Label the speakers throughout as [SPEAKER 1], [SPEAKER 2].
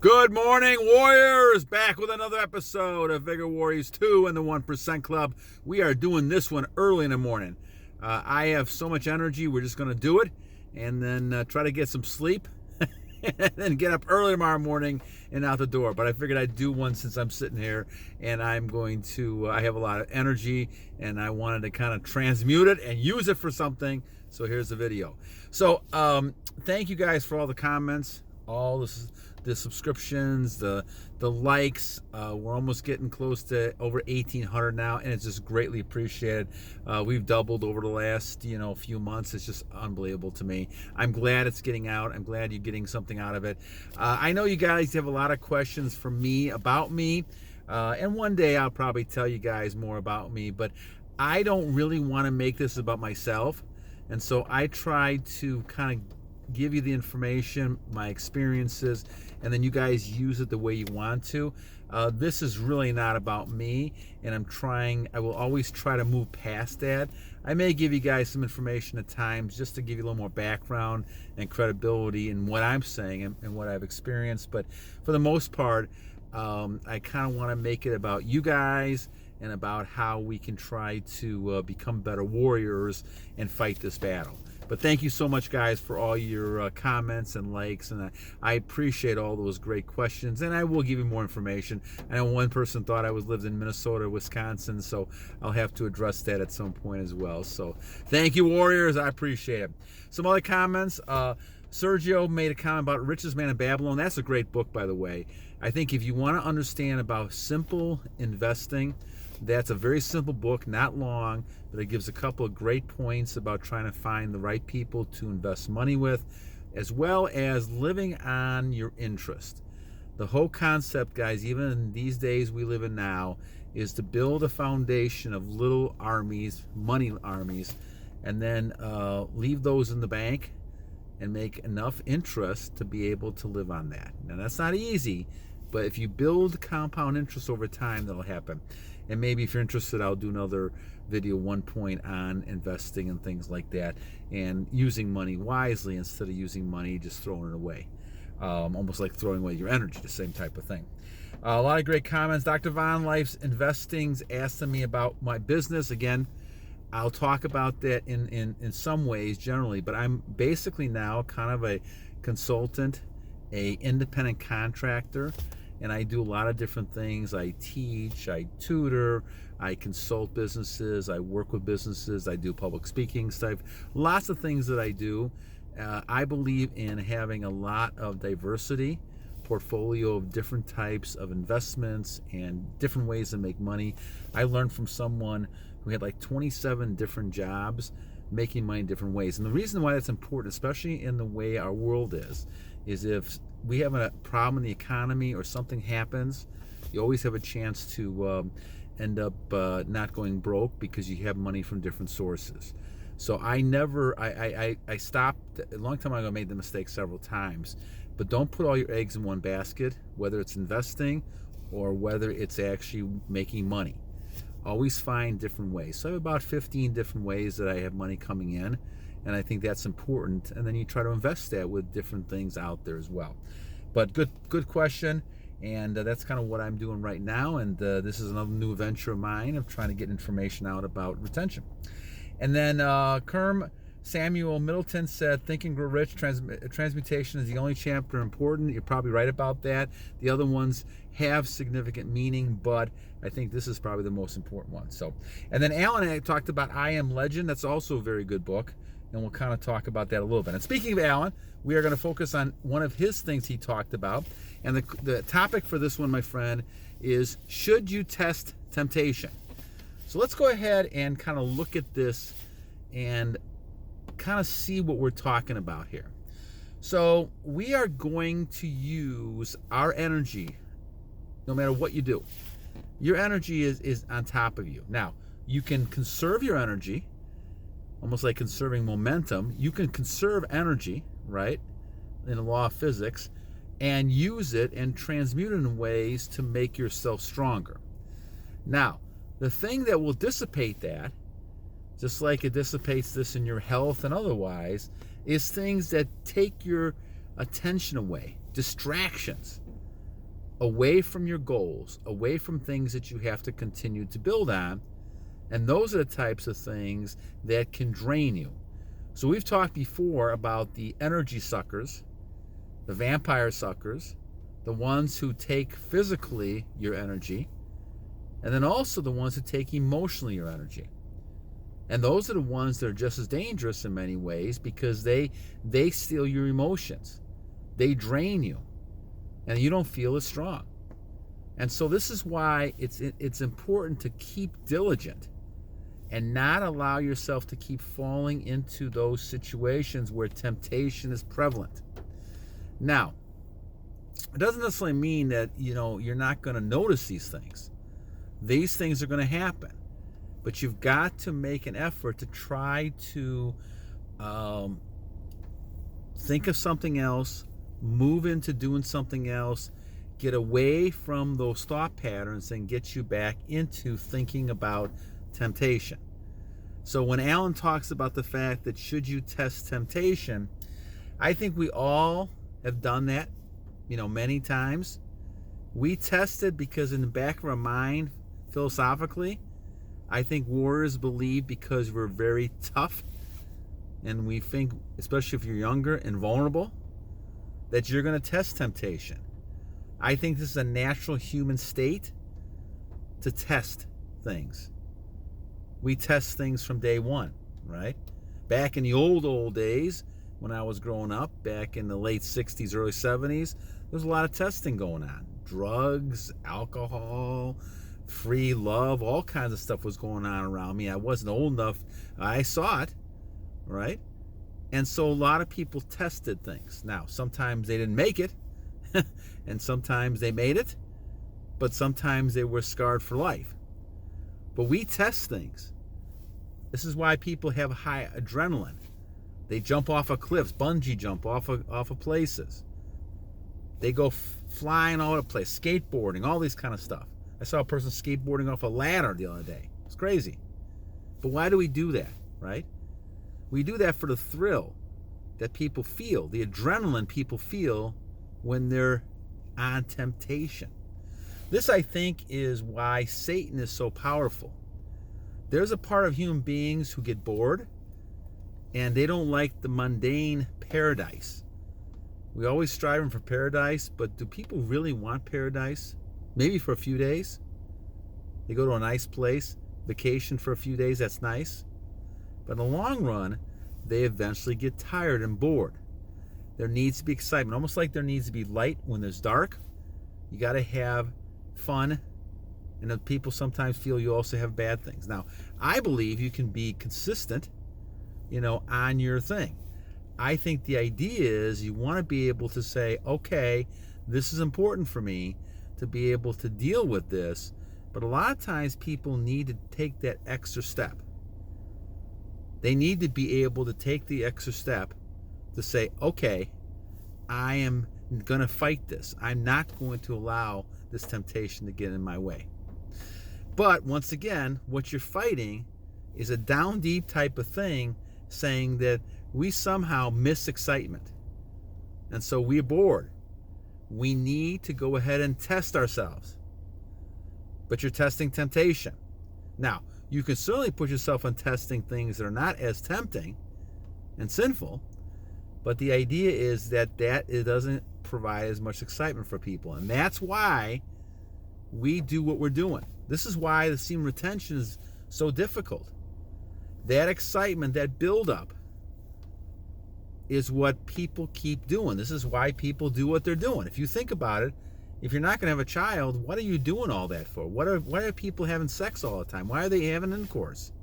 [SPEAKER 1] Good morning, Warriors! Back with another episode of Vigor Warriors 2 and the 1% Club. We are doing this one early in the morning. I have so much energy, we're just going to do it and then try to get some sleep and then get up early tomorrow morning and out the door. But I figured I'd do one since I'm sitting here and I have a lot of energy and I wanted to kind of transmute it and use it for something. So here's the video. So thank you guys for all the comments, all the subscriptions, the likes. We're almost getting close to over 1,800 now, and it's just greatly appreciated. We've doubled over the last few months. It's just unbelievable to me. I'm glad it's getting out. I'm glad you're getting something out of it. I know you guys have a lot of questions for me about me, and one day I'll probably tell you guys more about me, but I don't really want to make this about myself, and so I try to kind of give you the information, my experiences, and then you guys use it the way you want to. This is really not about me, and I will always try to move past that. I may give you guys some information at times just to give you a little more background and credibility in what I'm saying and what I've experienced, but for the most part, I kind of want to make it about you guys and about how we can try to become better warriors and fight this battle. But thank you so much, guys, for all your comments and likes, and I appreciate all those great questions, and I will give you more information. I know one person thought I lived in Minnesota, Wisconsin, so I'll have to address that at some point as well. So thank you, Warriors. I appreciate it. Some other comments. Sergio made a comment about Richest Man in Babylon. That's a great book, by the way. I think if you want to understand about simple investing, that's a very simple book, not long, but it gives a couple of great points about trying to find the right people to invest money with, as well as living on your interest. The whole concept, guys, even in these days we live in now, is to build a foundation of little armies, money armies, and then leave those in the bank and make enough interest to be able to live on that. Now, that's not easy, but if you build compound interest over time, that'll happen. And maybe if you're interested, I'll do another video, one point on investing and things like that, and using money wisely instead of using money just throwing it away. Almost like throwing away your energy, the same type of thing. A lot of great comments. Dr. Von Life's Investing's asking me about my business. Again, I'll talk about that in some ways generally, but I'm basically now kind of a consultant, a independent contractor, and I do a lot of different things. I teach, I tutor, I consult businesses, I work with businesses, I do public speaking stuff, lots of things that I do. I believe in having a lot of diversity, portfolio of different types of investments and different ways to make money. I learned from someone who had like 27 different jobs, making money in different ways. And the reason why that's important, especially in the way our world is if we have a problem in the economy or something happens, you always have a chance to end up not going broke because you have money from different sources. So I stopped a long time ago. I made the mistake several times, but don't put all your eggs in one basket, whether it's investing or whether it's actually making money. Always find different ways. So I have about 15 different ways that I have money coming in, and I think that's important. And then you try to invest that with different things out there as well. But good question, and that's kind of what I'm doing right now. And this is another new venture of mine of trying to get information out about retention. And then Kerm Samuel Middleton said, Think and Grow Rich, transmutation is the only chapter important. You're probably right about that. The other ones have significant meaning, but I think this is probably the most important one. So, and then Alan and I talked about I Am Legend. That's also a very good book, and we'll kind of talk about that a little bit. And speaking of Alan, we are going to focus on one of his things he talked about. And the topic for this one, my friend, is should you test temptation? So let's go ahead and kind of look at this and kind of see what we're talking about here. So we are going to use our energy no matter what you do. Your energy is on top of you. Now, you can conserve your energy, almost like conserving momentum. You can conserve energy, right, in the law of physics, and use it and transmute it in ways to make yourself stronger. Now, the thing that will dissipate that, just like it dissipates this in your health and otherwise, is things that take your attention away, distractions. away from your goals, away from things that you have to continue to build on. And those are the types of things that can drain you. So we've talked before about the energy suckers, the vampire suckers, the ones who take physically your energy, and then also the ones who take emotionally your energy. And those are the ones that are just as dangerous in many ways because they steal your emotions. They drain you, and you don't feel as strong. And so this is why it's important to keep diligent and not allow yourself to keep falling into those situations where temptation is prevalent. Now, it doesn't necessarily mean that, you're not going to notice these things. These things are going to happen. But you've got to make an effort to try to think of something else, move into doing something else, get away from those thought patterns and get you back into thinking about temptation. So when Alan talks about the fact that should you test temptation, I think we all have done that, many times. We test it because in the back of our mind, philosophically, I think warriors believe because we're very tough and we think, especially if you're younger and vulnerable, that you're going to test temptation. I think this is a natural human state to test things. We test things from day one, right? Back in the old days, when I was growing up, back in the late 60s, early 70s, there was a lot of testing going on. Drugs, alcohol, free love, all kinds of stuff was going on around me. I wasn't old enough. I saw it, right? And so a lot of people tested things. Now, sometimes they didn't make it, and sometimes they made it, but sometimes they were scarred for life. But we test things. This is why people have high adrenaline. They jump off of cliffs, bungee jump off of places. They go flying all over the place, skateboarding, all this kind of stuff. I saw a person skateboarding off a ladder the other day. It's crazy. But why do we do that, right? We do that for the thrill that people feel, the adrenaline people feel when they're on temptation. This, I think, is why Satan is so powerful. There's a part of human beings who get bored and they don't like the mundane paradise. We always striving for paradise, but do people really want paradise? Maybe for a few days. They go to a nice place, vacation for a few days, that's nice. But in the long run, they eventually get tired and bored. There needs to be excitement, almost like there needs to be light when there's dark. You got to have fun, and then people sometimes feel you also have bad things. Now, I believe you can be consistent, on your thing. I think the idea is you want to be able to say, okay, this is important for me to be able to deal with this, but a lot of times people need to take that extra step. They need to be able to take the extra step to say, okay, I am going to fight this. I'm not going to allow this temptation to get in my way. But once again, what you're fighting is a down deep type of thing, saying that we somehow miss excitement. And so we're bored. We need to go ahead and test ourselves. But you're testing temptation. Now, you can certainly put yourself on testing things that are not as tempting and sinful, but the idea is that it doesn't provide as much excitement for people. And that's why we do what we're doing. This is why the semen retention is so difficult. That excitement, that buildup, is what people keep doing. This is why people do what they're doing. If you think about it, if you're not going to have a child, what are you doing all that for? Why are people having sex all the time? Why are they having intercourse?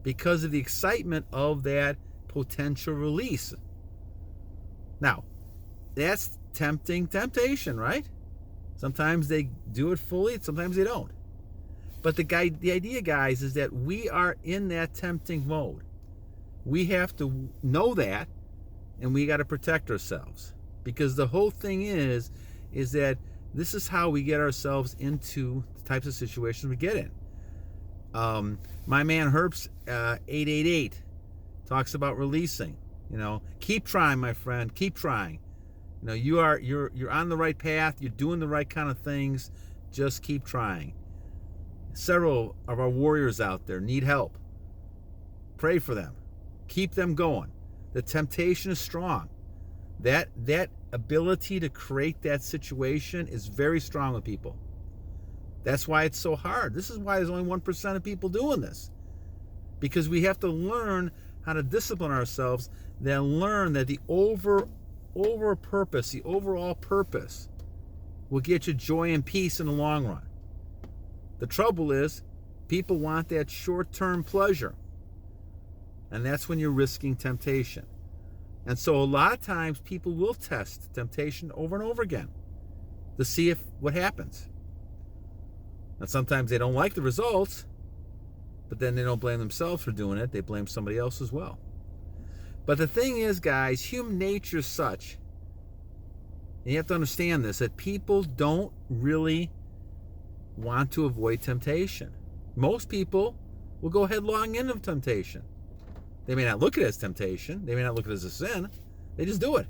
[SPEAKER 1] Because of the excitement of that potential release. Now, that's temptation, right? Sometimes they do it fully, sometimes they don't. But the idea, guys, is that we are in that tempting mode. We have to know that, and we got to protect ourselves. Because the whole thing is that this is how we get ourselves into the types of situations we get in. My man Herps 888 talks about releasing. Keep trying, my friend, keep trying. You know, you're on the right path. You're doing the right kind of things. Just keep trying. Several of our warriors out there need help. Pray for them. Keep them going. The temptation is strong. That ability to create that situation is very strong with people. That's why it's so hard. This is why there's only 1% of people doing this. Because we have to learn how to discipline ourselves, then learn that the overall purpose will get you joy and peace in the long run. The trouble is, people want that short-term pleasure. And that's when you're risking temptation. And so a lot of times people will test temptation over and over again to see what happens. And sometimes they don't like the results, but then they don't blame themselves for doing it. They blame somebody else as well. But the thing is, guys, human nature is such, and you have to understand this, that people don't really want to avoid temptation. Most people will go headlong into temptation. They may not look at it as temptation. They may not look at it as a sin. They just do it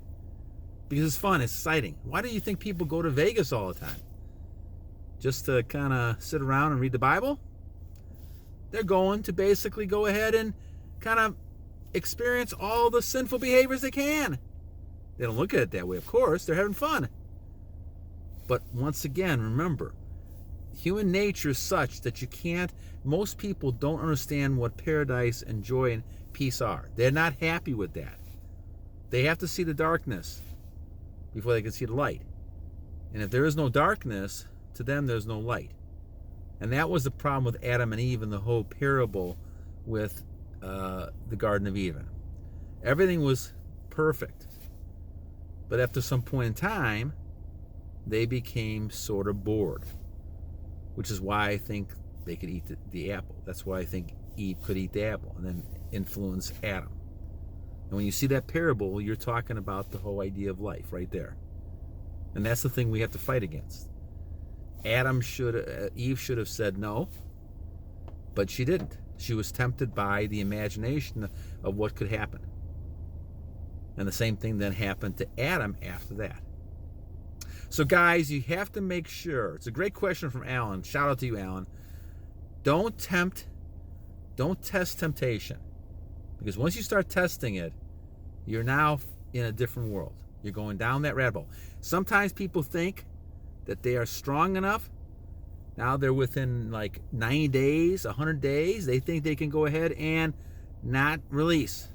[SPEAKER 1] because it's fun, it's exciting. Why do you think people go to Vegas all the time? Just to kind of sit around and read the Bible? They're going to basically go ahead and kind of experience all the sinful behaviors they can. They don't look at it that way, of course. They're having fun. But once again, remember, human nature is such that most people don't understand what paradise and joy and peace are. They're not happy with that. They have to see the darkness before they can see the light. And if there is no darkness, to them there's no light. And that was the problem with Adam and Eve and the whole parable with the Garden of Eden. Everything was perfect. But after some point in time, they became sort of bored. Which is why I think they could eat the apple. That's why I think Eve could eat the apple and then influence Adam. And when you see that parable, you're talking about the whole idea of life right there. And that's the thing we have to fight against. Eve should have said no, but she didn't. She was tempted by the imagination of what could happen. And the same thing then happened to Adam after that. So guys, you have to make sure. It's a great question from Alan. Shout out to you, Alan. Don't test temptation. Because once you start testing it, you're now in a different world. You're going down that rabbit hole. Sometimes people think that they are strong enough. Now they're within like 90 days, 100 days. They think they can go ahead and not release.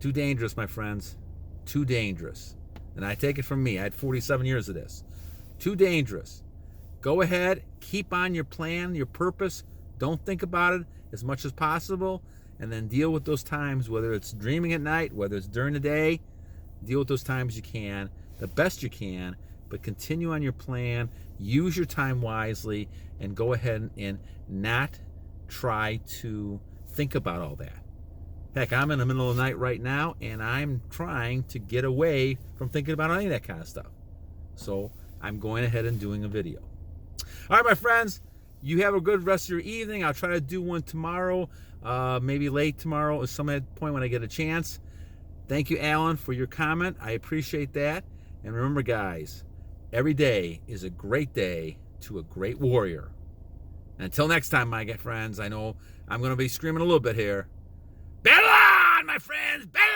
[SPEAKER 1] Too dangerous, my friends. Too dangerous. And I take it from me. I had 47 years of this. Too dangerous. Go ahead. Keep on your plan, your purpose. Don't think about it as much as possible. And then deal with those times, whether it's dreaming at night, whether it's during the day. Deal with those times you can, the best you can. But continue on your plan. Use your time wisely. And go ahead and not try to think about all that. Heck, I'm in the middle of the night right now, and I'm trying to get away from thinking about any of that kind of stuff. So I'm going ahead and doing a video. All right, my friends, you have a good rest of your evening. I'll try to do one tomorrow, maybe late tomorrow at some point when I get a chance. Thank you, Alan, for your comment. I appreciate that. And remember, guys, every day is a great day to a great warrior. And until next time, my friends, I know I'm going to be screaming a little bit here. Battle on, my friends! Battle